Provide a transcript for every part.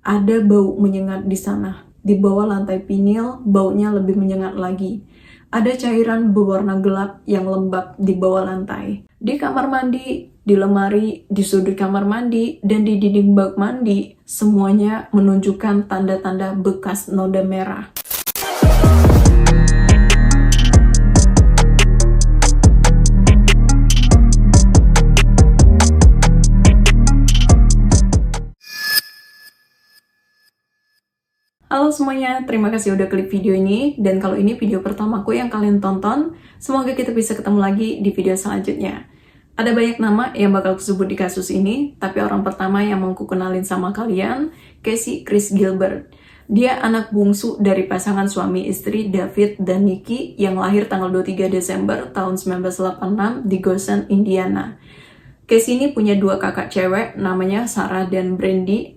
ada bau menyengat di sana. Di bawah lantai vinil, baunya lebih menyengat lagi. Ada cairan berwarna gelap yang lembab di bawah lantai. Di kamar mandi, di lemari, di sudut kamar mandi, dan di dinding bak mandi, semuanya menunjukkan tanda-tanda bekas noda merah. Halo semuanya, terima kasih udah klik video ini. Dan kalau ini video pertamaku yang kalian tonton, semoga kita bisa ketemu lagi di video selanjutnya. Ada banyak nama yang bakal kusebut di kasus ini, tapi orang pertama yang mau kukenalin sama kalian, Casey Chris Gilbert. Dia anak bungsu dari pasangan suami istri David dan Nikki yang lahir tanggal 23 Desember tahun 1986 di Goshen, Indiana. Casey ini punya dua kakak cewek, namanya Sarah dan Brandy.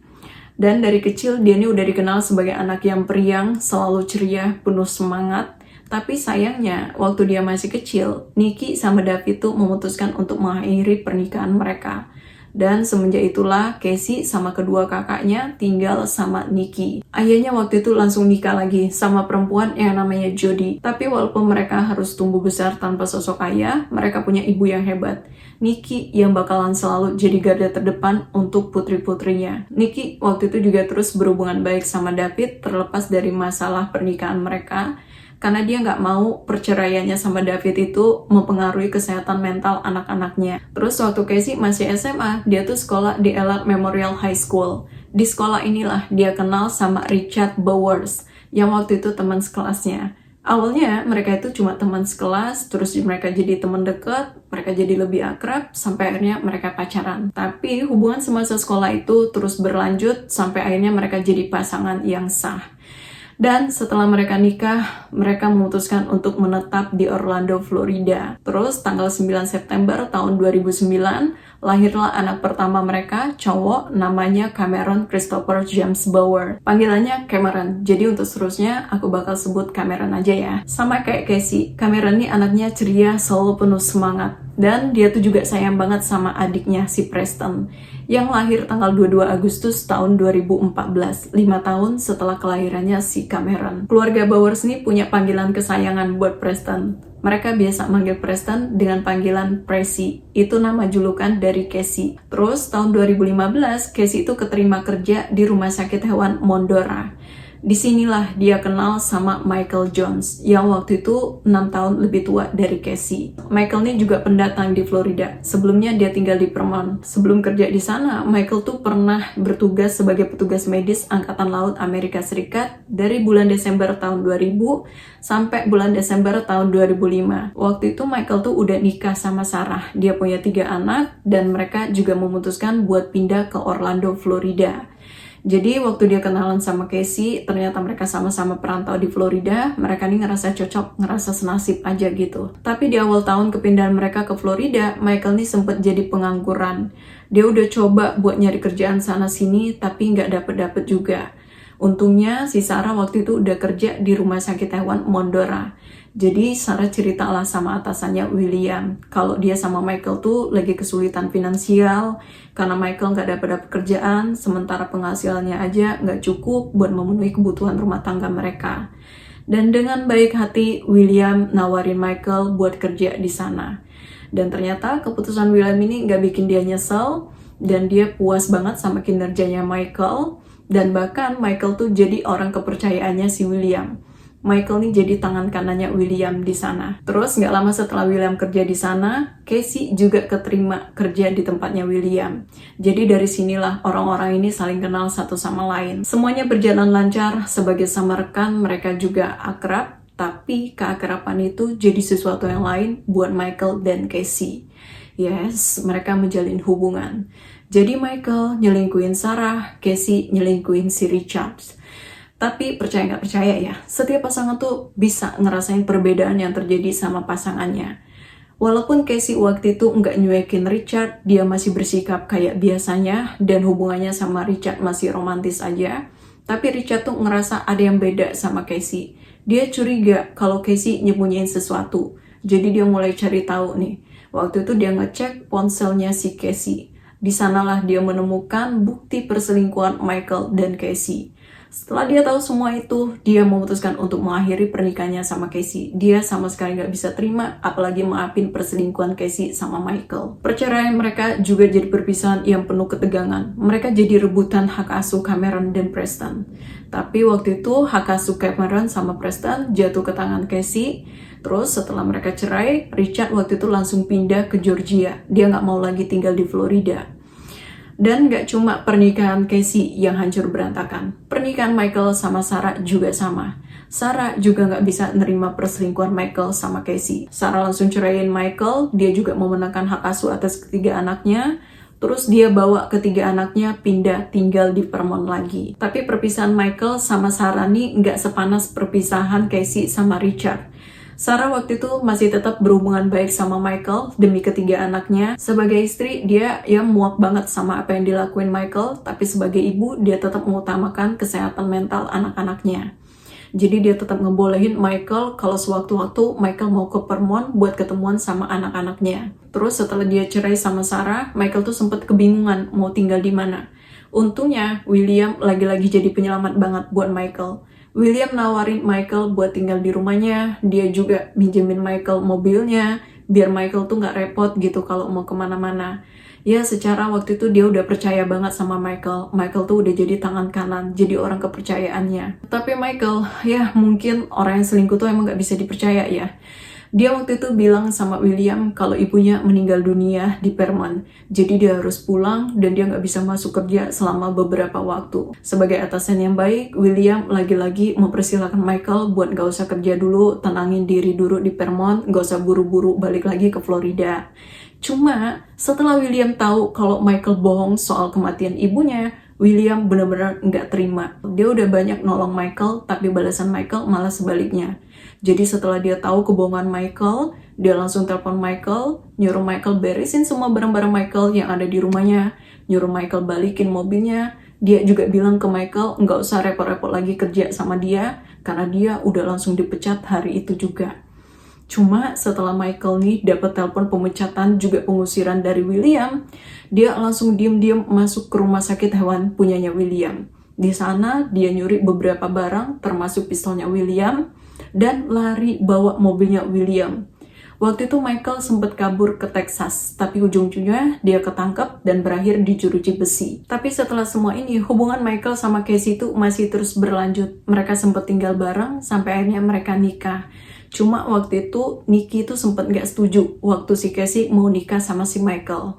Dan dari kecil dia ini udah dikenal sebagai anak yang periang, selalu ceria, penuh semangat. Tapi sayangnya, waktu dia masih kecil, Nikki sama David tuh memutuskan untuk mengakhiri pernikahan mereka. Dan semenjak itulah, Casey sama kedua kakaknya tinggal sama Nikki. Ayahnya waktu itu langsung nikah lagi sama perempuan yang namanya Jody. Tapi walaupun mereka harus tumbuh besar tanpa sosok ayah, mereka punya ibu yang hebat. Nikki yang bakalan selalu jadi garda terdepan untuk putri-putrinya. Nikki waktu itu juga terus berhubungan baik sama David terlepas dari masalah pernikahan mereka, karena dia nggak mau perceraiannya sama David itu mempengaruhi kesehatan mental anak-anaknya. Terus waktu Casey masih SMA, dia tuh sekolah di Elad Memorial High School. Di sekolah inilah dia kenal sama Richard Bowers, yang waktu itu teman sekelasnya. Awalnya mereka itu cuma teman sekelas, terus mereka jadi teman dekat, mereka jadi lebih akrab, sampai akhirnya mereka pacaran. Tapi hubungan semasa sekolah itu terus berlanjut, sampai akhirnya mereka jadi pasangan yang sah. Dan setelah mereka nikah, mereka memutuskan untuk menetap di Orlando, Florida. Terus tanggal 9 September tahun 2009, lahirlah anak pertama mereka, cowok, namanya Cameron Christopher James Bauer. Panggilannya Cameron, jadi untuk seterusnya aku bakal sebut Cameron aja ya. Sama kayak Casey, Cameron ini anaknya ceria, selalu penuh semangat. Dan dia tuh juga sayang banget sama adiknya si Preston, yang lahir tanggal 22 Agustus tahun 2014, 5 tahun setelah kelahirannya si Cameron. Keluarga Bowers ini punya panggilan kesayangan buat Preston. Mereka biasa manggil Preston dengan panggilan Presi. Itu nama julukan dari Casey. Terus tahun 2015, Casey itu keterima kerja di rumah sakit hewan Mondora. Disinilah dia kenal sama Michael Jones, yang waktu itu 6 tahun lebih tua dari Casey. Michael ini juga pendatang di Florida. Sebelumnya dia tinggal di Vermont. Sebelum kerja di sana, Michael tuh pernah bertugas sebagai petugas medis Angkatan Laut Amerika Serikat dari bulan Desember tahun 2000 sampai bulan Desember tahun 2005. Waktu itu Michael tuh udah nikah sama Sarah. Dia punya 3 anak dan mereka juga memutuskan buat pindah ke Orlando, Florida. Jadi waktu dia kenalan sama Casey, ternyata mereka sama-sama perantau di Florida, mereka nih ngerasa cocok, ngerasa senasib aja gitu. Tapi di awal tahun kepindahan mereka ke Florida, Michael nih sempet jadi pengangguran. Dia udah coba buat nyari kerjaan sana-sini, tapi nggak dapet-dapet juga. Untungnya si Sarah waktu itu udah kerja di rumah sakit hewan Mondora. Jadi Sarah ceritalah sama atasannya William kalau dia sama Michael tuh lagi kesulitan finansial karena Michael nggak dapat kerjaan, sementara penghasilannya aja nggak cukup buat memenuhi kebutuhan rumah tangga mereka. Dan dengan baik hati William nawarin Michael buat kerja di sana. Dan ternyata keputusan William ini nggak bikin dia nyesel dan dia puas banget sama kinerjanya Michael. Dan bahkan Michael tuh jadi orang kepercayaannya si William. Michael nih jadi tangan kanannya William di sana. Terus nggak lama setelah William kerja di sana, Casey juga keterima kerja di tempatnya William. Jadi dari sinilah orang-orang ini saling kenal satu sama lain. Semuanya berjalan lancar, sebagai sama rekan mereka juga akrab, tapi keakraban itu jadi sesuatu yang lain buat Michael dan Casey. Yes, mereka menjalin hubungan. Jadi Michael nyelingkuhin Sarah, Casey nyelingkuhin si Richard. Tapi percaya nggak percaya ya, setiap pasangan tuh bisa ngerasain perbedaan yang terjadi sama pasangannya. Walaupun Casey waktu itu nggak nyuekin Richard, dia masih bersikap kayak biasanya dan hubungannya sama Richard masih romantis aja. Tapi Richard tuh ngerasa ada yang beda sama Casey. Dia curiga kalau Casey nyembunyiin sesuatu. Jadi dia mulai cari tahu nih. Waktu itu dia ngecek ponselnya si Casey. Di sanalah dia menemukan bukti perselingkuhan Michael dan Casey. Setelah dia tahu semua itu, dia memutuskan untuk mengakhiri pernikahannya sama Casey. Dia sama sekali gak bisa terima, apalagi maafin perselingkuhan Casey sama Michael. Perceraian mereka juga jadi perpisahan yang penuh ketegangan. Mereka jadi rebutan hak asuh Cameron dan Preston. Tapi waktu itu hak asuh Cameron sama Preston jatuh ke tangan Casey. Terus setelah mereka cerai, Richard waktu itu langsung pindah ke Georgia. Dia gak mau lagi tinggal di Florida. Dan gak cuma pernikahan Casey yang hancur berantakan. Pernikahan Michael sama Sarah juga sama. Sarah juga gak bisa nerima perselingkuhan Michael sama Casey. Sarah langsung ceraiin Michael, dia juga memenangkan hak asuh atas ketiga anaknya. Terus dia bawa ketiga anaknya pindah tinggal di Vermont lagi. Tapi perpisahan Michael sama Sarah nih gak sepanas perpisahan Casey sama Richard. Sarah waktu itu masih tetap berhubungan baik sama Michael demi ketiga anaknya. Sebagai istri, dia muak banget sama apa yang dilakuin Michael, tapi sebagai ibu, dia tetap mengutamakan kesehatan mental anak-anaknya. Jadi dia tetap ngebolehin Michael kalau sewaktu-waktu Michael mau ke Vermont buat ketemuan sama anak-anaknya. Terus setelah dia cerai sama Sarah, Michael tuh sempat kebingungan mau tinggal di mana. Untungnya, William lagi-lagi jadi penyelamat banget buat Michael. William nawarin Michael buat tinggal di rumahnya, dia juga minjemin Michael mobilnya, biar Michael tuh gak repot gitu kalau mau kemana-mana. Ya secara waktu itu dia udah percaya banget sama Michael. Michael tuh udah jadi tangan kanan, jadi orang kepercayaannya. Tapi Michael, ya mungkin orang yang selingkuh tuh emang gak bisa dipercaya ya. Dia waktu itu bilang sama William kalau ibunya meninggal dunia di Vermont. Jadi dia harus pulang dan dia nggak bisa masuk kerja selama beberapa waktu. Sebagai atasan yang baik, William lagi-lagi mempersilahkan Michael buat nggak usah kerja dulu, tenangin diri dulu di Vermont, nggak usah buru-buru balik lagi ke Florida. Cuma setelah William tahu kalau Michael bohong soal kematian ibunya, William benar-benar nggak terima. Dia udah banyak nolong Michael, tapi balasan Michael malah sebaliknya. Jadi setelah dia tahu kebohongan Michael, dia langsung telepon Michael, nyuruh Michael beresin semua barang-barang Michael yang ada di rumahnya, nyuruh Michael balikin mobilnya. Dia juga bilang ke Michael nggak usah repot-repot lagi kerja sama dia, karena dia udah langsung dipecat hari itu juga. Cuma setelah Michael nih dapat telepon pemecatan juga pengusiran dari William, dia langsung diam-diam masuk ke rumah sakit hewan punyanya William. Di sana dia nyuri beberapa barang termasuk pistolnya William dan lari bawa mobilnya William. Waktu itu Michael sempat kabur ke Texas, tapi ujung-ujungnya dia ketangkep dan berakhir di jeruji besi. Tapi setelah semua ini, hubungan Michael sama Casey itu masih terus berlanjut. Mereka sempat tinggal bareng sampai akhirnya mereka nikah. Cuma waktu itu Nikki itu sempat nggak setuju waktu si Casey mau nikah sama si Michael.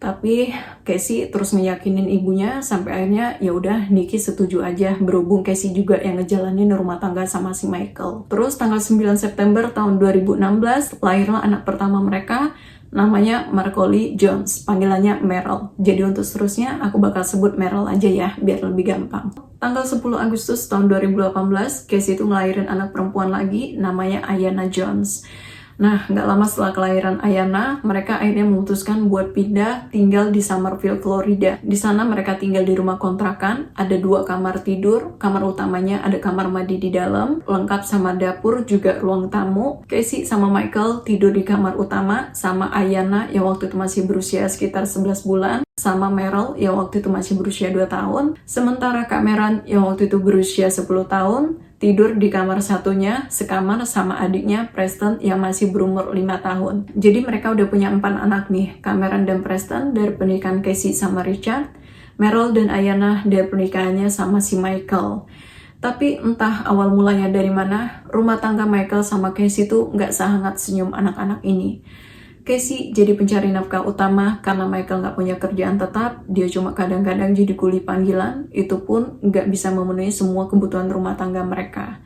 Tapi Casey terus meyakinin ibunya sampai akhirnya ya udah Nikki setuju aja, berhubung Casey juga yang ngejalanin rumah tangga sama si Michael. Terus tanggal 9 September tahun 2016 lahirlah anak pertama mereka, namanya Marcoli Jones, panggilannya Meryl. Jadi untuk seterusnya aku bakal sebut Meryl aja ya biar lebih gampang. Tanggal 10 Agustus tahun 2018 Casey itu ngelahirin anak perempuan lagi namanya Ayanna Jones. Nah, nggak lama setelah kelahiran Ayanna, mereka akhirnya memutuskan buat pindah tinggal di Summerville, Florida. Di sana mereka tinggal di rumah kontrakan, ada 2 kamar tidur, kamar utamanya ada kamar mandi di dalam, lengkap sama dapur juga ruang tamu. Casey sama Michael tidur di kamar utama, sama Ayanna yang waktu itu masih berusia sekitar 11 bulan, sama Meryl yang waktu itu masih berusia 2 tahun. Sementara Cameron yang waktu itu berusia 10 tahun, tidur di kamar satunya, sekamar sama adiknya Preston yang masih berumur 5 tahun. Jadi mereka udah punya 4 anak nih, Cameron dan Preston dari pernikahan Casey sama Richard, Meryl dan Ayanna dari pernikahannya sama si Michael. Tapi entah awal mulanya dari mana, rumah tangga Michael sama Casey tuh nggak sehangat senyum anak-anak ini. Casey jadi pencari nafkah utama karena Michael nggak punya kerjaan tetap, dia cuma kadang-kadang jadi kuli panggilan, itu pun nggak bisa memenuhi semua kebutuhan rumah tangga mereka.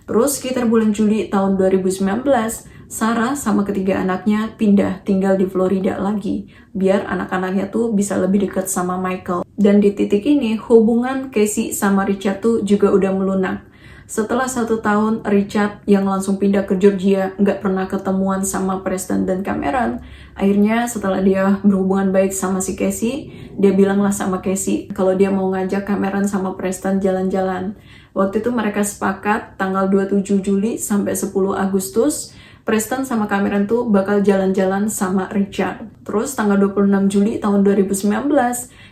Terus sekitar bulan Juli tahun 2019, Sarah sama ketiga anaknya pindah tinggal di Florida lagi, biar anak-anaknya tuh bisa lebih dekat sama Michael. Dan di titik ini, hubungan Casey sama Richard tuh juga udah melunak. Setelah 1 tahun, Richard yang langsung pindah ke Georgia nggak pernah ketemuan sama Preston dan Cameron. Akhirnya setelah dia berhubungan baik sama si Casey, dia bilanglah sama Casey kalau dia mau ngajak Cameron sama Preston jalan-jalan. Waktu itu mereka sepakat tanggal 27 Juli sampai 10 Agustus Preston sama Cameron tuh bakal jalan-jalan sama Richard. Terus tanggal 26 Juli tahun 2019,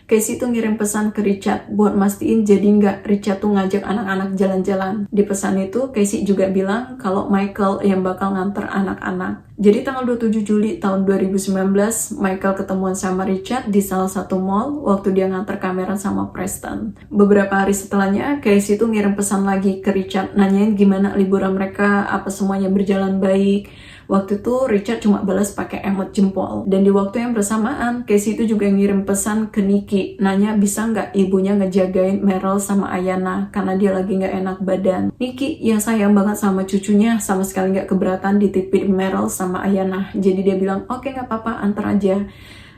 Casey tuh ngirim pesan ke Richard buat mastiin jadi nggak Richard tuh ngajak anak-anak jalan-jalan. Di pesan itu, Casey juga bilang kalau Michael yang bakal nganter anak-anak. Jadi tanggal 27 Juli tahun 2019, Michael ketemuan sama Richard di salah satu mall waktu dia nganter Cameron sama Preston. Beberapa hari setelahnya, Casey tuh ngirim pesan lagi ke Richard nanyain gimana liburan mereka, apa semuanya berjalan baik. Waktu itu Richard cuma balas pakai emot jempol. Dan di waktu yang bersamaan, Casey itu juga ngirim pesan ke Nikki, nanya bisa nggak ibunya ngejagain Meryl sama Ayanna karena dia lagi nggak enak badan. Nikki yang sayang banget sama cucunya sama sekali nggak keberatan dititipin Meryl sama Ayanna. Jadi dia bilang, oke nggak apa-apa, antar aja.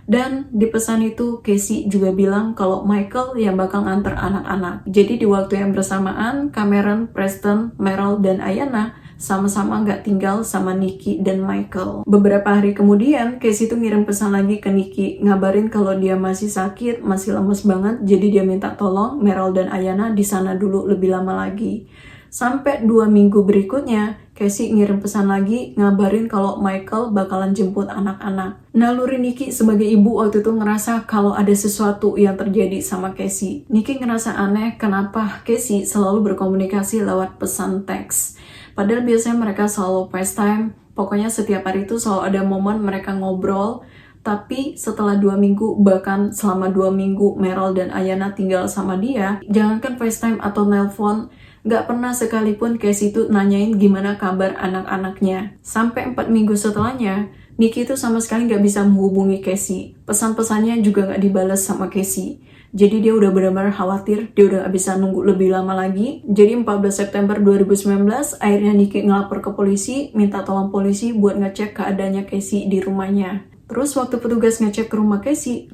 Dan di pesan itu Casey juga bilang kalau Michael yang bakal nganter anak-anak. Jadi di waktu yang bersamaan, Cameron, Preston, Meryl, dan Ayanna sama-sama nggak tinggal sama Nikki dan Michael. Beberapa hari kemudian, Casey tuh ngirim pesan lagi ke Nikki, ngabarin kalau dia masih sakit, masih lemes banget, jadi dia minta tolong Meryl dan Ayanna di sana dulu lebih lama lagi. Sampai 2 minggu berikutnya, Casey ngirim pesan lagi ngabarin kalau Michael bakalan jemput anak-anak. Naluri Nikki sebagai ibu waktu itu ngerasa kalau ada sesuatu yang terjadi sama Casey. Nikki ngerasa aneh kenapa Casey selalu berkomunikasi lewat pesan teks. Padahal biasanya mereka selalu FaceTime, pokoknya setiap hari itu selalu ada momen mereka ngobrol. Tapi setelah 2 minggu, bahkan selama 2 minggu Meryl dan Ayanna tinggal sama dia, jangankan FaceTime atau nelpon, gak pernah sekalipun Casey itu nanyain gimana kabar anak-anaknya. Sampai 4 minggu setelahnya, Nikki itu sama sekali gak bisa menghubungi Casey. Pesan-pesannya juga gak dibalas sama Casey. Jadi dia udah benar-benar khawatir, dia udah gak bisa nunggu lebih lama lagi. Jadi 14 September 2019, akhirnya Nikki ngelapor ke polisi, minta tolong polisi buat ngecek keadaannya Casey di rumahnya. Terus waktu petugas ngecek ke rumah Casey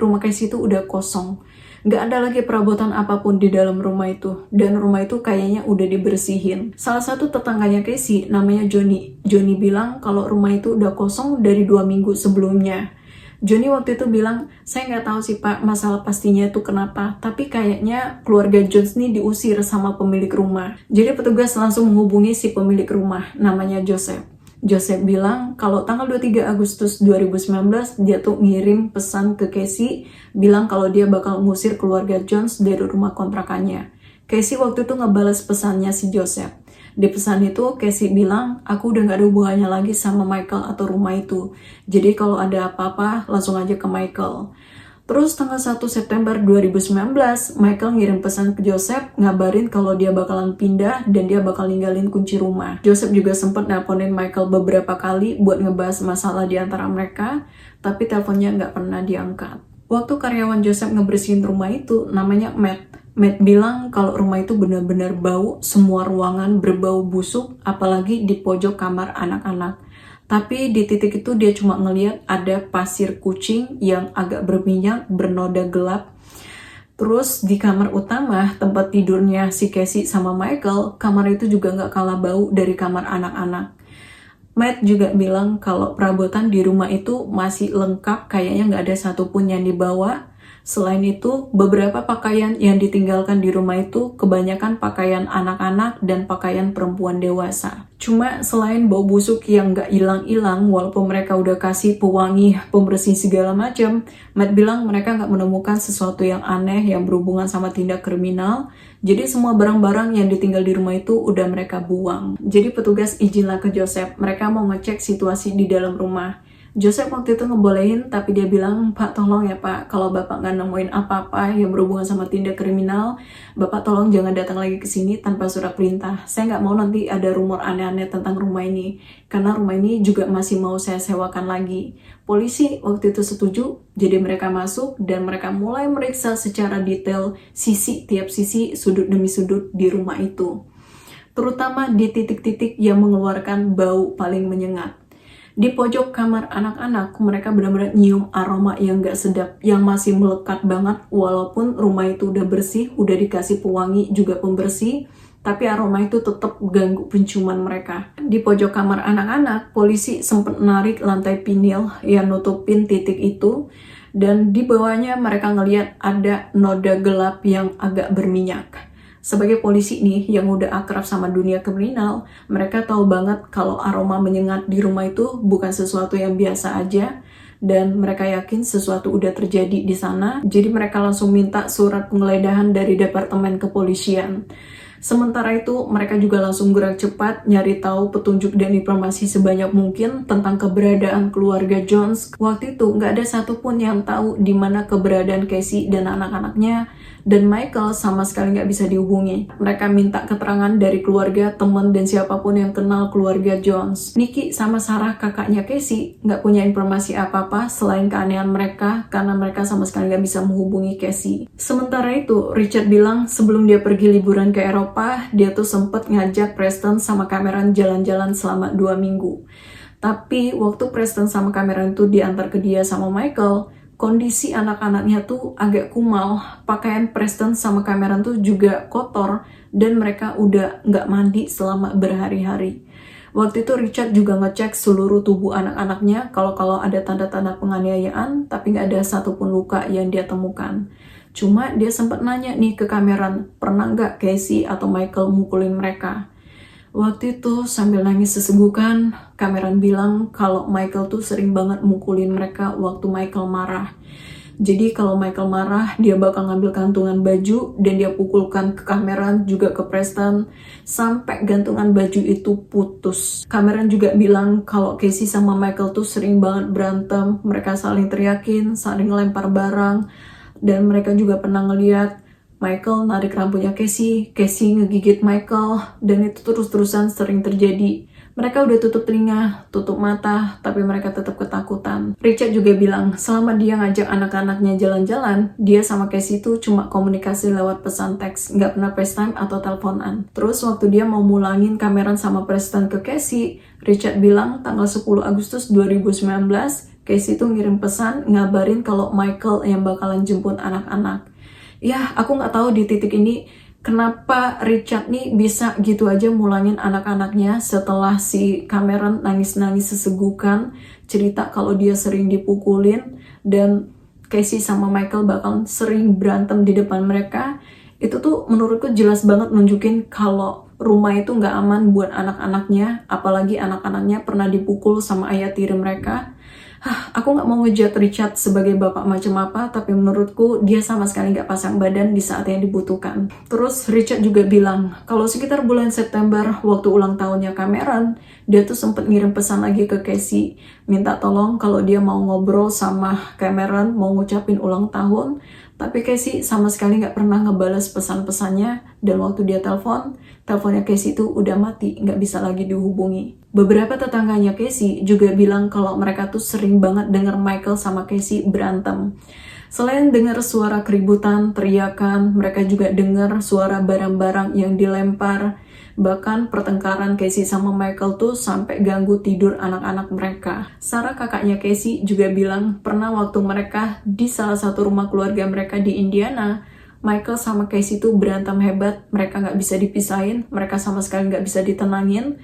itu udah kosong. Gak ada lagi perabotan apapun di dalam rumah itu. Dan rumah itu kayaknya udah dibersihin. Salah satu tetangganya Casey, namanya Johnny. Johnny bilang kalau rumah itu udah kosong dari 2 minggu sebelumnya. Johnny waktu itu bilang, saya nggak tahu sih pak masalah pastinya itu kenapa, tapi kayaknya keluarga Jones nih diusir sama pemilik rumah. Jadi petugas langsung menghubungi si pemilik rumah, namanya Joseph. Joseph bilang kalau tanggal 23 Agustus 2019 dia tuh ngirim pesan ke Casey bilang kalau dia bakal ngusir keluarga Jones dari rumah kontrakannya. Casey waktu itu ngebalas pesannya si Joseph. Di pesan itu Casey bilang aku udah gak ada hubungannya lagi sama Michael atau rumah itu. Jadi kalau ada apa-apa langsung aja ke Michael. Terus tanggal 1 September 2019, Michael ngirim pesan ke Joseph ngabarin kalau dia bakalan pindah dan dia bakal ninggalin kunci rumah. Joseph juga sempat nelponin Michael beberapa kali buat ngebahas masalah di antara mereka, tapi teleponnya nggak pernah diangkat. Waktu karyawan Joseph ngebersihin rumah itu, namanya Matt. Matt bilang kalau rumah itu benar-benar bau, semua ruangan berbau busuk, apalagi di pojok kamar anak-anak. Tapi di titik itu dia cuma ngeliat ada pasir kucing yang agak berminyak, bernoda gelap. Terus di kamar utama, tempat tidurnya si Casey sama Michael, kamar itu juga nggak kalah bau dari kamar anak-anak. Matt juga bilang kalau perabotan di rumah itu masih lengkap, kayaknya nggak ada satupun yang dibawa. Selain itu, beberapa pakaian yang ditinggalkan di rumah itu kebanyakan pakaian anak-anak dan pakaian perempuan dewasa. Cuma selain bau busuk yang gak hilang-hilang, walaupun mereka udah kasih pewangi, pembersih segala macam, Matt bilang mereka gak menemukan sesuatu yang aneh yang berhubungan sama tindak kriminal. Jadi semua barang-barang yang ditinggal di rumah itu udah mereka buang. Jadi petugas izinlah ke Joseph, mereka mau ngecek situasi di dalam rumah. Joseph waktu itu ngebolehin, tapi dia bilang, Pak tolong ya Pak, kalau Bapak nggak nemuin apa-apa yang berhubungan sama tindak kriminal, Bapak tolong jangan datang lagi ke sini tanpa surat perintah. Saya nggak mau nanti ada rumor aneh-aneh tentang rumah ini, karena rumah ini juga masih mau saya sewakan lagi. Polisi waktu itu setuju, jadi mereka masuk dan mereka mulai meriksa secara detail tiap sisi, sudut demi sudut di rumah itu. Terutama di titik-titik yang mengeluarkan bau paling menyengat. Di pojok kamar anak-anak, mereka benar-benar nyium aroma yang gak sedap, yang masih melekat banget, walaupun rumah itu udah bersih, udah dikasih pewangi juga pembersih, tapi aroma itu tetap ganggu penciuman mereka. Di pojok kamar anak-anak, polisi sempat narik lantai pinil yang nutupin titik itu, dan di bawahnya mereka ngelihat ada noda gelap yang agak berminyak. Sebagai polisi nih yang udah akrab sama dunia kriminal, mereka tahu banget kalau aroma menyengat di rumah itu bukan sesuatu yang biasa aja, dan mereka yakin sesuatu udah terjadi di sana. Jadi mereka langsung minta surat penggeledahan dari Departemen Kepolisian. Sementara itu, mereka juga langsung gerak cepat nyari tahu petunjuk dan informasi sebanyak mungkin tentang keberadaan keluarga Jones. Waktu itu, nggak ada satupun yang tahu di mana keberadaan Casey dan anak-anaknya, dan Michael sama sekali nggak bisa dihubungi. Mereka minta keterangan dari keluarga, teman, dan siapapun yang kenal keluarga Jones. Nikki sama Sarah, kakaknya Casey, nggak punya informasi apa-apa selain keanehan mereka, karena mereka sama sekali nggak bisa menghubungi Casey. Sementara itu, Richard bilang sebelum dia pergi liburan ke Eropa, dia tuh sempet ngajak Preston sama Cameron jalan-jalan selama 2 minggu. Tapi waktu Preston sama Cameron tuh diantar ke dia sama Michael, kondisi anak-anaknya tuh agak kumal. Pakaian Preston sama Cameron tuh juga kotor, dan mereka udah nggak mandi selama berhari-hari. Waktu itu Richard juga ngecek seluruh tubuh anak-anaknya kalau ada tanda-tanda penganiayaan, tapi nggak ada satupun luka yang dia temukan. Cuma dia sempat nanya nih ke Cameron, pernah nggak Casey atau Michael mukulin mereka? Waktu itu sambil nangis sesegukan, Cameron bilang kalau Michael tuh sering banget mukulin mereka waktu Michael marah. Jadi kalau Michael marah, dia bakal ngambil gantungan baju dan dia pukulkan ke Cameron, juga ke Preston, sampai gantungan baju itu putus. Cameron juga bilang kalau Casey sama Michael tuh sering banget berantem, mereka saling teriakin, saling lempar barang, dan mereka juga pernah ngeliat Michael narik rambutnya Casey ngegigit Michael, dan itu terus-terusan sering terjadi. Mereka udah tutup telinga, tutup mata, tapi mereka tetap ketakutan. Richard juga bilang, selama dia ngajak anak-anaknya jalan-jalan, dia sama Casey itu cuma komunikasi lewat pesan teks, nggak pernah FaceTime atau teleponan. Terus waktu dia mau mulangin Cameron sama Preston ke Casey, Richard bilang tanggal 10 Agustus 2019, Casey itu ngirim pesan ngabarin kalau Michael yang bakalan jemput anak-anak. Ya, aku nggak tahu di titik ini kenapa Richard nih bisa gitu aja mulangin anak-anaknya setelah si Cameron nangis-nangis sesegukan, cerita kalau dia sering dipukulin, dan Casey sama Michael bakal sering berantem di depan mereka. Itu tuh menurutku jelas banget nunjukin kalau rumah itu nggak aman buat anak-anaknya, apalagi anak-anaknya pernah dipukul sama ayah tiri mereka. Aku nggak mau ngejat Richard sebagai bapak macam apa, tapi menurutku dia sama sekali nggak pasang badan di saat yang dibutuhkan. Terus Richard juga bilang kalau sekitar bulan September waktu ulang tahunnya Cameron, dia tuh sempet ngirim pesan lagi ke Casey, minta tolong kalau dia mau ngobrol sama Cameron, mau ngucapin ulang tahun. Tapi Casey sama sekali nggak pernah ngebales pesan-pesannya, dan waktu dia teleponnya Casey itu udah mati, nggak bisa lagi dihubungi. Beberapa tetangganya Casey juga bilang kalau mereka tuh sering banget denger Michael sama Casey berantem. Selain dengar suara keributan, teriakan, mereka juga dengar suara barang-barang yang dilempar. Bahkan pertengkaran Casey sama Michael tuh sampai ganggu tidur anak-anak mereka. Sarah, kakaknya Casey, juga bilang pernah waktu mereka di salah satu rumah keluarga mereka di Indiana, Michael sama Casey tuh berantem hebat, mereka nggak bisa dipisahin, mereka sama sekali nggak bisa ditenangin.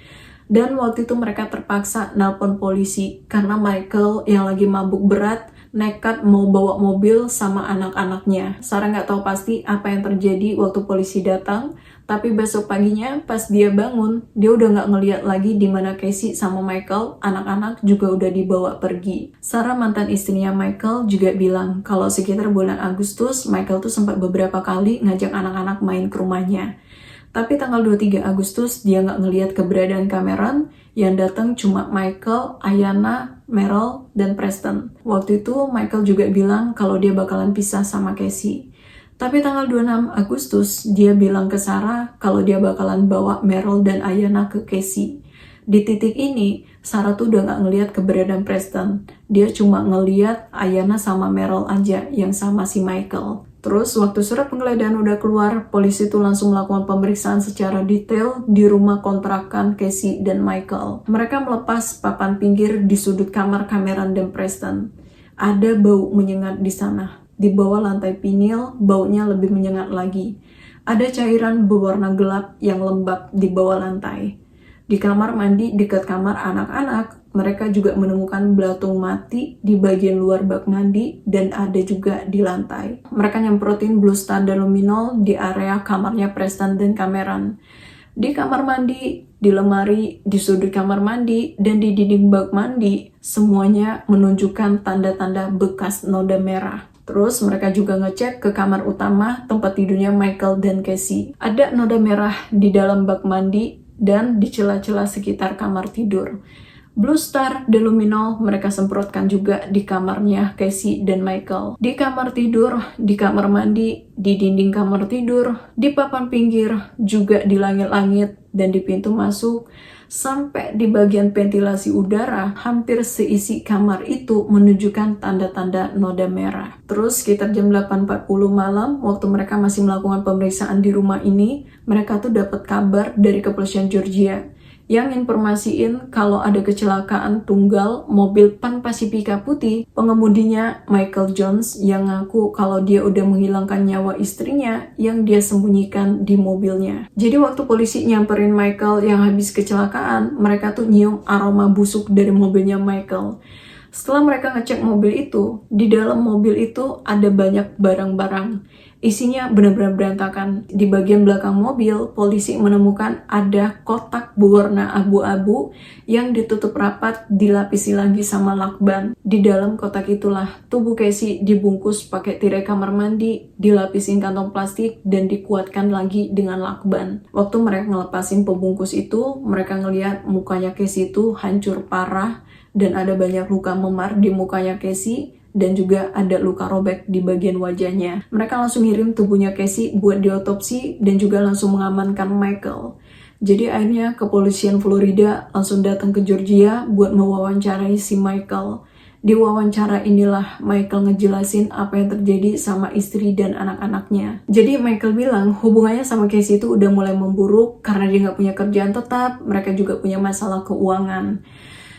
Dan waktu itu mereka terpaksa nelpon polisi karena Michael yang lagi mabuk berat nekat mau bawa mobil sama anak-anaknya. Sarah nggak tahu pasti apa yang terjadi waktu polisi datang, tapi besok paginya pas dia bangun, dia udah nggak ngeliat lagi di mana Casey sama Michael, anak-anak juga udah dibawa pergi. Sarah, mantan istrinya Michael, juga bilang kalau sekitar bulan Agustus, Michael tuh sempat beberapa kali ngajak anak-anak main ke rumahnya. Tapi tanggal 23 Agustus dia nggak ngeliat keberadaan Cameron, yang datang cuma Michael, Ayana, Meryl, dan Preston. Waktu itu Michael juga bilang kalau dia bakalan pisah sama Casey. Tapi tanggal 26 Agustus dia bilang ke Sarah kalau dia bakalan bawa Meryl dan Ayana ke Casey. Di titik ini, Sarah tuh udah nggak ngeliat keberadaan Preston. Dia cuma ngeliat Ayana sama Meryl aja yang sama si Michael. Terus waktu surat penggeledahan udah keluar, polisi tuh langsung melakukan pemeriksaan secara detail di rumah kontrakan Casey dan Michael. Mereka melepas papan pinggir di sudut kamar Cameron dan Preston. Ada bau menyengat di sana. Di bawah lantai vinil, baunya lebih menyengat lagi. Ada cairan berwarna gelap yang lembab di bawah lantai. Di kamar mandi dekat kamar anak-anak, mereka juga menemukan belatung mati di bagian luar bak mandi dan ada juga di lantai. Mereka nyemprotin Blue Star dan luminol di area kamarnya Preston dan Cameron. Di kamar mandi, di lemari, di sudut kamar mandi, dan di dinding bak mandi, semuanya menunjukkan tanda-tanda bekas noda merah. Terus mereka juga ngecek ke kamar utama tempat tidurnya Michael dan Casey. Ada noda merah di dalam bak mandi dan di celah-celah sekitar kamar tidur. Blue Star dan luminol mereka semprotkan juga di kamarnya Casey dan Michael. Di kamar tidur, di kamar mandi, di dinding kamar tidur, di papan pinggir, juga di langit-langit dan di pintu masuk, sampai di bagian ventilasi udara, hampir seisi kamar itu menunjukkan tanda-tanda noda merah. Terus sekitar jam 8.40 malam, waktu mereka masih melakukan pemeriksaan di rumah ini, mereka tuh dapat kabar dari kepolisian Georgia yang informasiin kalau ada kecelakaan tunggal mobil Pan Pacifica putih. Pengemudinya Michael Jones yang ngaku kalau dia udah menghilangkan nyawa istrinya yang dia sembunyikan di mobilnya. Jadi waktu polisi nyamperin Michael yang habis kecelakaan, mereka tuh nyium aroma busuk dari mobilnya Michael. Setelah mereka ngecek mobil itu, di dalam mobil itu ada banyak barang-barang. Isinya benar-benar berantakan. Di bagian belakang mobil, polisi menemukan ada kotak berwarna abu-abu yang ditutup rapat, dilapisi lagi sama lakban. Di dalam kotak itulah tubuh Casey dibungkus pakai tirai kamar mandi, dilapisin kantong plastik, dan dikuatkan lagi dengan lakban. Waktu mereka ngelepasin pembungkus itu, mereka ngelihat mukanya Casey itu hancur parah, dan ada banyak luka memar di mukanya Casey, dan juga ada luka robek di bagian wajahnya. Mereka langsung ngirim tubuhnya Casey buat diotopsi dan juga langsung mengamankan Michael. Jadi akhirnya kepolisian Florida langsung datang ke Georgia buat mewawancarai si Michael. Di wawancara inilah Michael ngejelasin apa yang terjadi sama istri dan anak-anaknya. Jadi Michael bilang hubungannya sama Casey itu udah mulai memburuk karena dia nggak punya kerjaan tetap, mereka juga punya masalah keuangan.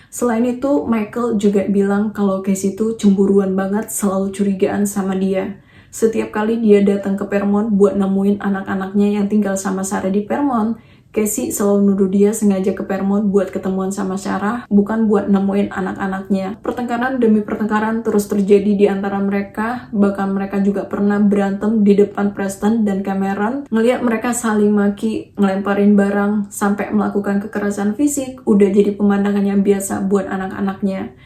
Selain itu, Michael juga bilang kalau Casey itu cemburuan banget, selalu curigaan sama dia. Setiap kali dia datang ke Fairmont buat nemuin anak-anaknya yang tinggal sama Sarah di Fairmont, Casey selalu nuduh dia sengaja ke Fairmont buat ketemuan sama Sarah, bukan buat nemuin anak-anaknya. Pertengkaran demi pertengkaran terus terjadi di antara mereka, bahkan mereka juga pernah berantem di depan Preston dan Cameron. Ngelihat mereka saling maki, ngelemparin barang, sampai melakukan kekerasan fisik, udah jadi pemandangan yang biasa buat anak-anaknya.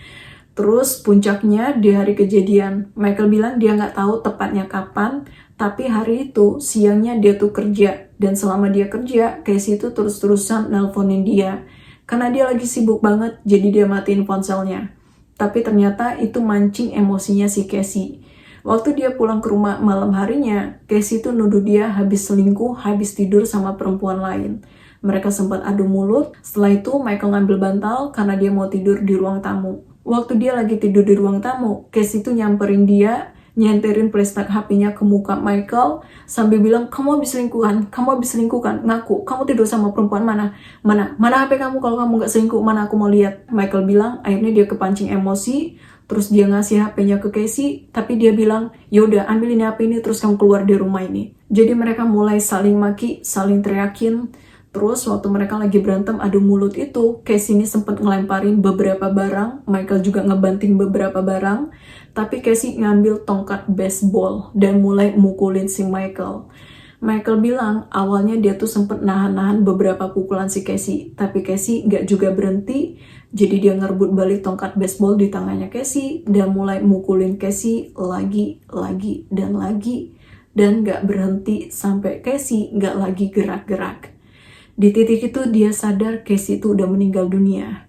Terus puncaknya di hari kejadian, Michael bilang dia nggak tahu tepatnya kapan, tapi hari itu siangnya dia tuh kerja. Dan selama dia kerja, Casey itu terus-terusan nelponin dia. Karena dia lagi sibuk banget, jadi dia matiin ponselnya. Tapi ternyata itu mancing emosinya si Casey. Waktu dia pulang ke rumah malam harinya, Casey itu nuduh dia habis selingkuh, habis tidur sama perempuan lain. Mereka sempat adu mulut. Setelah itu Michael ngambil bantal karena dia mau tidur di ruang tamu. Waktu dia lagi tidur di ruang tamu, Casey itu nyamperin dia, nyenterin plastik HP-nya ke muka Michael sambil bilang, kamu habis selingkuhan, ngaku, kamu tidur sama perempuan mana HP kamu, kalau kamu nggak selingkuh, mana aku mau lihat. Michael bilang, akhirnya dia kepancing emosi, terus dia ngasih HP-nya ke Casey, tapi dia bilang, yaudah ambil ini HP ini, terus kamu keluar dari rumah ini. Jadi mereka mulai saling maki, saling teriakin. Terus waktu mereka lagi berantem adu mulut itu, Casey ini sempat ngelemparin beberapa barang, Michael juga ngebanting beberapa barang, tapi Casey ngambil tongkat baseball dan mulai mukulin si Michael. Michael bilang awalnya dia tuh sempat nahan-nahan beberapa pukulan si Casey, tapi Casey nggak juga berhenti, jadi dia ngerebut balik tongkat baseball di tangannya Casey dan mulai mukulin Casey lagi, dan nggak berhenti sampai Casey nggak lagi gerak-gerak. Di titik itu dia sadar Casey itu udah meninggal dunia.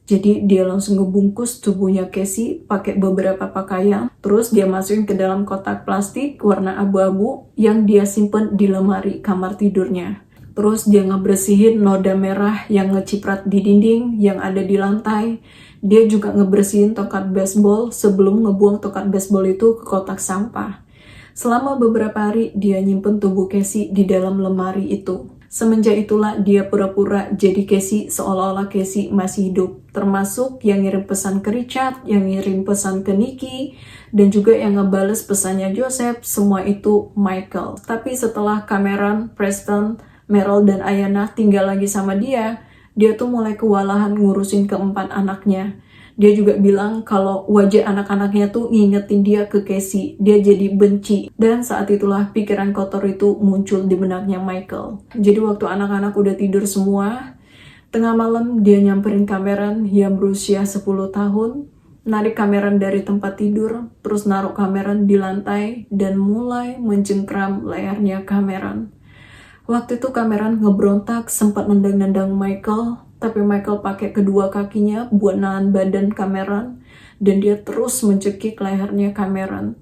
Jadi dia langsung ngebungkus tubuhnya Casey pakai beberapa pakaian, terus dia masukin ke dalam kotak plastik warna abu-abu yang dia simpen di lemari kamar tidurnya. Terus dia ngebersihin noda merah yang ngeciprat di dinding yang ada di lantai. Dia juga ngebersihin tongkat baseball sebelum ngebuang tongkat baseball itu ke kotak sampah. Selama beberapa hari dia nyimpen tubuh Casey di dalam lemari itu. Semenjak itulah dia pura-pura jadi Casey seolah-olah Casey masih hidup. Termasuk yang ngirim pesan ke Richard, yang ngirim pesan ke Nikki, dan juga yang ngebales pesannya Joseph, semua itu Michael. Tapi setelah Cameron, Preston, Meryl, dan Ayanna tinggal lagi sama dia dia tuh mulai kewalahan ngurusin keempat anaknya. Dia juga bilang kalau wajah anak-anaknya tuh ngingetin dia ke Casey. Dia jadi benci. Dan saat itulah pikiran kotor itu muncul di benaknya Michael. Jadi waktu anak-anak udah tidur semua, tengah malam dia nyamperin Cameron yang berusia 10 tahun, narik Cameron dari tempat tidur, terus naruh Cameron di lantai, dan mulai mencengkram lehernya Cameron. Waktu itu Cameron ngebrontak, sempat nendang-nendang Michael, tapi Michael pakai kedua kakinya buat nahan badan Cameron, dan dia terus mencekik lehernya Cameron.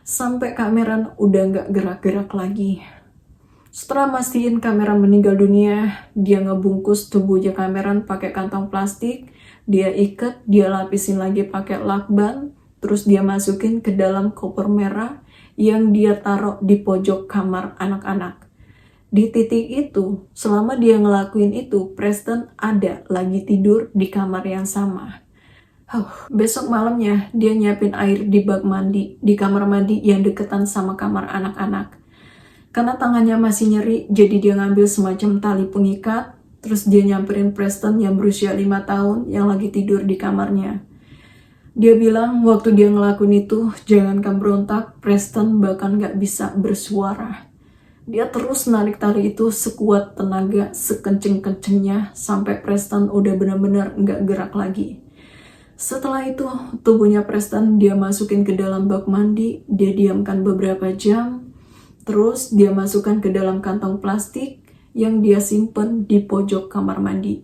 Sampai Cameron udah nggak gerak-gerak lagi. Setelah mastiin Cameron meninggal dunia, dia ngebungkus tubuhnya Cameron pakai kantong plastik, dia ikat, dia lapisin lagi pakai lakban, terus dia masukin ke dalam koper merah yang dia taruh di pojok kamar anak-anak. Di titik itu, selama dia ngelakuin itu, Preston ada lagi tidur di kamar yang sama. Besok malamnya, dia nyiapin air di bak mandi, di kamar mandi yang deketan sama kamar anak-anak. Karena tangannya masih nyeri, jadi dia ngambil semacam tali pengikat, terus dia nyamperin Preston yang berusia 5 tahun yang lagi tidur di kamarnya. Dia bilang waktu dia ngelakuin itu, jangankan berontak, Preston bahkan gak bisa bersuara. Dia terus narik tali itu sekuat tenaga, sekenceng-kencengnya, sampai Preston udah benar-benar nggak gerak lagi. Setelah itu, tubuhnya Preston dia masukin ke dalam bak mandi, dia diamkan beberapa jam, terus dia masukkan ke dalam kantong plastik yang dia simpen di pojok kamar mandi.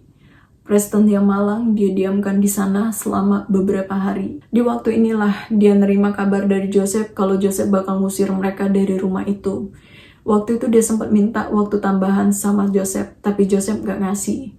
Preston yang malang dia diamkan di sana selama beberapa hari. Di waktu inilah dia nerima kabar dari Joseph kalau Joseph bakal ngusir mereka dari rumah itu. Waktu itu dia sempat minta waktu tambahan sama Joseph, tapi Joseph gak ngasih.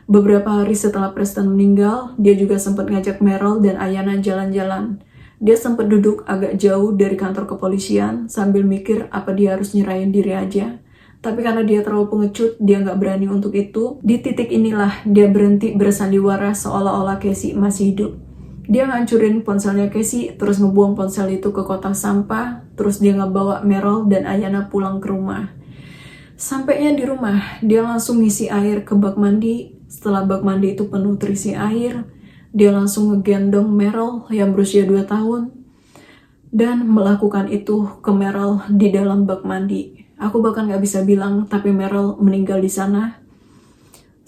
Beberapa hari setelah Preston meninggal, dia juga sempat ngajak Meryl dan Ayanna jalan-jalan. Dia sempat duduk agak jauh dari kantor kepolisian sambil mikir apa dia harus nyerahin diri aja. Tapi karena dia terlalu pengecut, dia gak berani untuk itu. Di titik inilah dia berhenti bersandiwara seolah-olah Casey masih hidup. Dia ngancurin ponselnya Casey, terus ngebuang ponsel itu ke kotak sampah, terus dia ngebawa Meryl dan Ayanna pulang ke rumah. Sampainya di rumah, dia langsung ngisi air ke bak mandi. Setelah bak mandi itu penuh terisi air, dia langsung ngegendong Meryl yang berusia 2 tahun dan melakukan itu ke Meryl di dalam bak mandi. Aku bahkan gak bisa bilang, tapi Meryl meninggal di sana.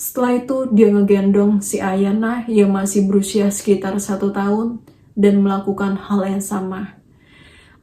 Setelah itu dia ngegendong si Ayanna yang masih berusia sekitar 1 tahun dan melakukan hal yang sama.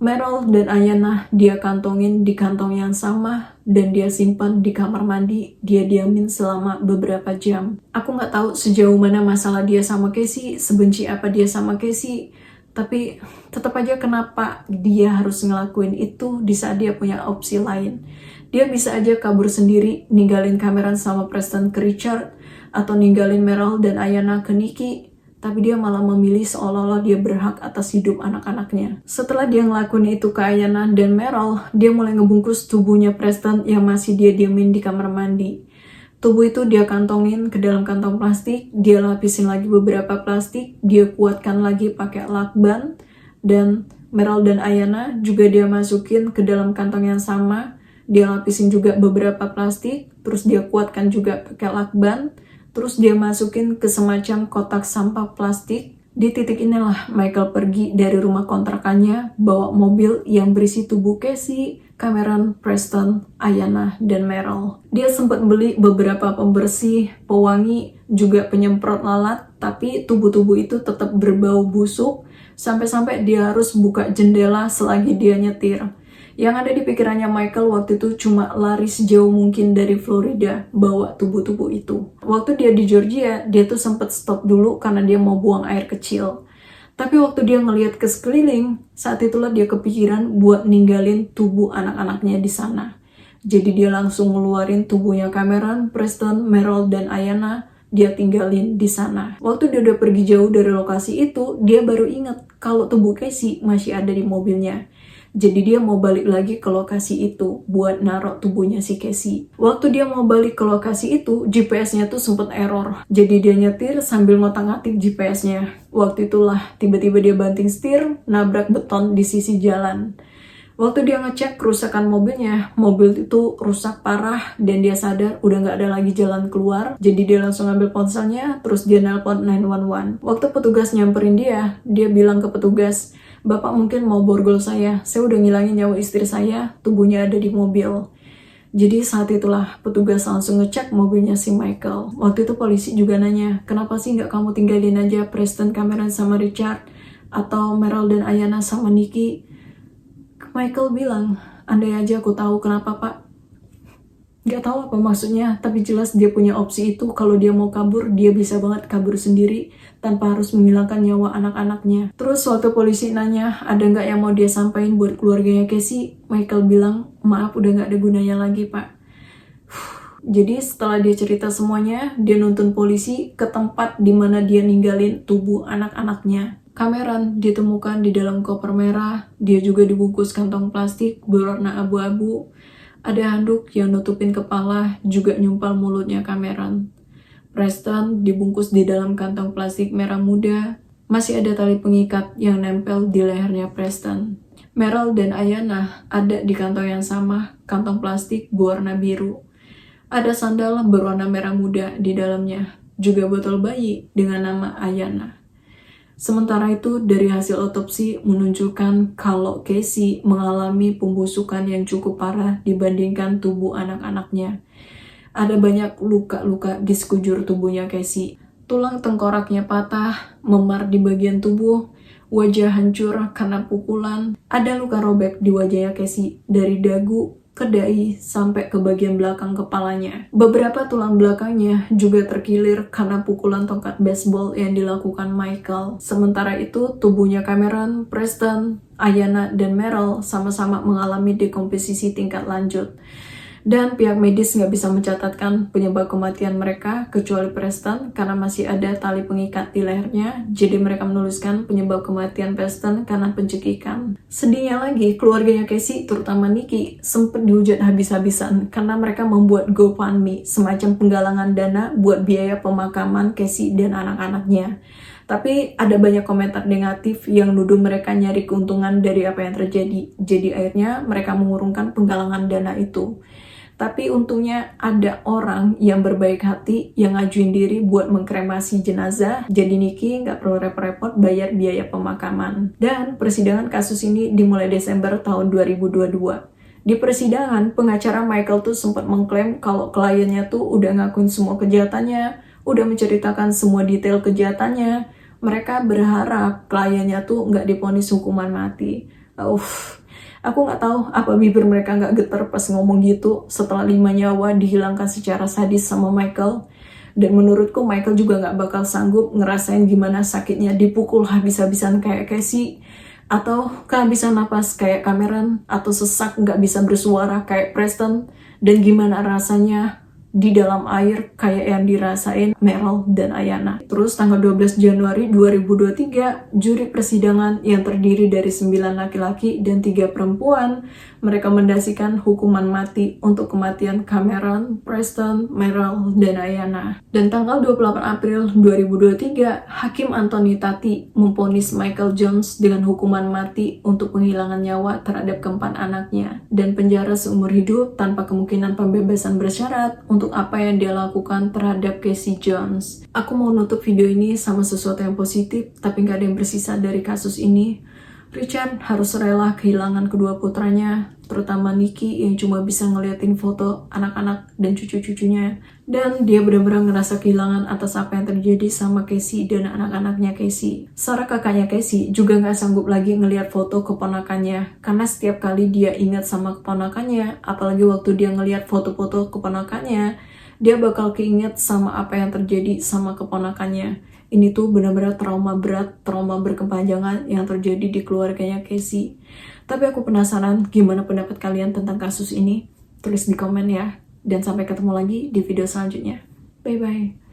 Meryl dan Ayanna dia kantongin di kantong yang sama dan dia simpan di kamar mandi. Dia diamin selama beberapa jam. Aku nggak tahu sejauh mana masalah dia sama Casey, sebenci apa dia sama Casey, tapi tetap aja kenapa dia harus ngelakuin itu di saat dia punya opsi lain. Dia bisa aja kabur sendiri, ninggalin Cameron sama Preston ke Richard, atau ninggalin Meryl dan Ayanna ke Nikki, tapi dia malah memilih seolah-olah dia berhak atas hidup anak-anaknya. Setelah dia ngelakuin itu ke Ayanna dan Meryl, dia mulai ngebungkus tubuhnya Preston yang masih dia diamin di kamar mandi. Tubuh itu dia kantongin ke dalam kantong plastik, dia lapisin lagi beberapa plastik, dia kuatkan lagi pakai lakban, dan Meryl dan Ayanna juga dia masukin ke dalam kantong yang sama. Dia lapisin juga beberapa plastik, terus dia kuatkan juga pakai lakban, terus dia masukin ke semacam kotak sampah plastik. Di titik inilah Michael pergi dari rumah kontrakannya, bawa mobil yang berisi tubuh Casey, Cameron, Preston, Ayanna, dan Meryl. Dia sempat beli beberapa pembersih, pewangi, juga penyemprot lalat, tapi tubuh-tubuh itu tetap berbau busuk, sampai-sampai dia harus buka jendela selagi dia nyetir. Yang ada di pikirannya Michael waktu itu cuma lari sejauh mungkin dari Florida, bawa tubuh-tubuh itu. Waktu dia di Georgia, dia tuh sempat stop dulu karena dia mau buang air kecil. Tapi waktu dia ngelihat ke sekeliling, saat itulah dia kepikiran buat ninggalin tubuh anak-anaknya di sana. Jadi dia langsung ngeluarin tubuhnya Cameron, Preston, Meryl, dan Ayanna, dia tinggalin di sana. Waktu dia udah pergi jauh dari lokasi itu, dia baru ingat kalau tubuh Casey masih ada di mobilnya. Jadi dia mau balik lagi ke lokasi itu buat naruh tubuhnya si Casey. Waktu dia mau balik ke lokasi itu, GPS-nya tuh sempet error. Jadi dia nyetir sambil ngotak-ngatik GPS-nya. Waktu itulah tiba-tiba dia banting setir, nabrak beton di sisi jalan. Waktu dia ngecek kerusakan mobilnya, mobil itu rusak parah dan dia sadar udah nggak ada lagi jalan keluar. Jadi dia langsung ambil ponselnya, terus dia nelpon 911. Waktu petugas nyamperin dia bilang ke petugas, "Bapak mungkin mau borgol saya udah ngilangin nyawa istri saya, tubuhnya ada di mobil." Jadi saat itulah petugas langsung ngecek mobilnya si Michael. Waktu itu polisi juga nanya, "Kenapa sih nggak kamu tinggalin aja Preston, Cameron sama Richard? Atau Meryl dan Ayana sama Nikki?" Michael bilang, "Andai aja aku tahu." "Kenapa, Pak?" Gak tahu apa maksudnya, tapi jelas dia punya opsi itu. Kalau dia mau kabur, dia bisa banget kabur sendiri tanpa harus menghilangkan nyawa anak-anaknya. Terus waktu polisi nanya, ada nggak yang mau dia sampaikan buat keluarganya Casey? Michael bilang, "Maaf, udah nggak ada gunanya lagi, Pak." Jadi setelah dia cerita semuanya, dia nuntun polisi ke tempat di mana dia ninggalin tubuh anak-anaknya. Cameron ditemukan di dalam koper merah, dia juga dibungkus kantong plastik berwarna abu-abu. Ada handuk yang nutupin kepala, juga nyumpal mulutnya Cameron. Preston dibungkus di dalam kantong plastik merah muda, masih ada tali pengikat yang nempel di lehernya Preston. Meryl dan Ayana ada di kantong yang sama, kantong plastik berwarna biru. Ada sandal berwarna merah muda di dalamnya, juga botol bayi dengan nama Ayana. Sementara itu, dari hasil otopsi menunjukkan kalau Casey mengalami pembusukan yang cukup parah dibandingkan tubuh anak-anaknya. Ada banyak luka-luka di sekujur tubuhnya Casey. Tulang tengkoraknya patah, memar di bagian tubuh, wajah hancur karena pukulan. Ada luka robek di wajahnya Casey, dari dagu ke dahi sampai ke bagian belakang kepalanya. Beberapa tulang belakangnya juga terkilir karena pukulan tongkat baseball yang dilakukan Michael. Sementara itu, tubuhnya Cameron, Preston, Ayana, dan Meryl sama-sama mengalami dekomposisi tingkat lanjut. Dan pihak medis nggak bisa mencatatkan penyebab kematian mereka kecuali Preston karena masih ada tali pengikat di lehernya. Jadi mereka menuliskan penyebab kematian Preston karena pencekikan. Sedihnya lagi, keluarganya Casey, terutama Nikki, sempat dihujat habis-habisan karena mereka membuat GoFundMe, semacam penggalangan dana buat biaya pemakaman Casey dan anak-anaknya. Tapi ada banyak komentar negatif yang nuduh mereka nyari keuntungan dari apa yang terjadi. Jadi akhirnya mereka mengurungkan penggalangan dana itu. Tapi untungnya ada orang yang berbaik hati yang ngajuin diri buat mengkremasi jenazah. Jadi Nikki nggak perlu repot-repot bayar biaya pemakaman. Dan persidangan kasus ini dimulai Desember tahun 2022. Di persidangan, pengacara Michael tuh sempat mengklaim kalau kliennya tuh udah ngakuin semua kejahatannya, udah menceritakan semua detail kejahatannya. Mereka berharap kliennya tuh nggak divonis hukuman mati. Aku nggak tahu apa bibir mereka nggak getar pas ngomong gitu setelah 5 nyawa dihilangkan secara sadis sama Michael. Dan menurutku Michael juga nggak bakal sanggup ngerasain gimana sakitnya dipukul habis-habisan kayak Casey, atau kehabisan napas kayak Cameron, atau sesak nggak bisa bersuara kayak Preston, dan gimana rasanya di dalam air kayak yang dirasain Meryl dan Ayana. Terus tanggal 12 Januari 2023, juri persidangan yang terdiri dari 9 laki-laki dan 3 perempuan merekomendasikan hukuman mati untuk kematian Cameron, Preston, Meryl, dan Ayana. Dan tanggal 28 April 2023, Hakim Anthony Tati memvonis Michael Jones dengan hukuman mati untuk penghilangan nyawa terhadap keempat anaknya dan penjara seumur hidup tanpa kemungkinan pembebasan bersyarat untuk apa yang dia lakukan terhadap Casey Jones. Aku mau nutup video ini sama sesuatu yang positif, tapi nggak ada yang bersisa dari kasus ini. Richard harus rela kehilangan kedua putranya, terutama Nikki yang cuma bisa ngeliatin foto anak-anak dan cucu-cucunya. Dan dia benar-benar ngerasa kehilangan atas apa yang terjadi sama Casey dan anak-anaknya Casey. Sarah, kakaknya Casey, juga nggak sanggup lagi ngeliat foto keponakannya, karena setiap kali dia ingat sama keponakannya, apalagi waktu dia ngeliat foto-foto keponakannya, dia bakal keinget sama apa yang terjadi sama keponakannya. Ini tuh benar-benar trauma berat, trauma berkepanjangan yang terjadi di keluarganya Casey. Tapi aku penasaran gimana pendapat kalian tentang kasus ini. Tulis di komen ya. Dan sampai ketemu lagi di video selanjutnya. Bye-bye.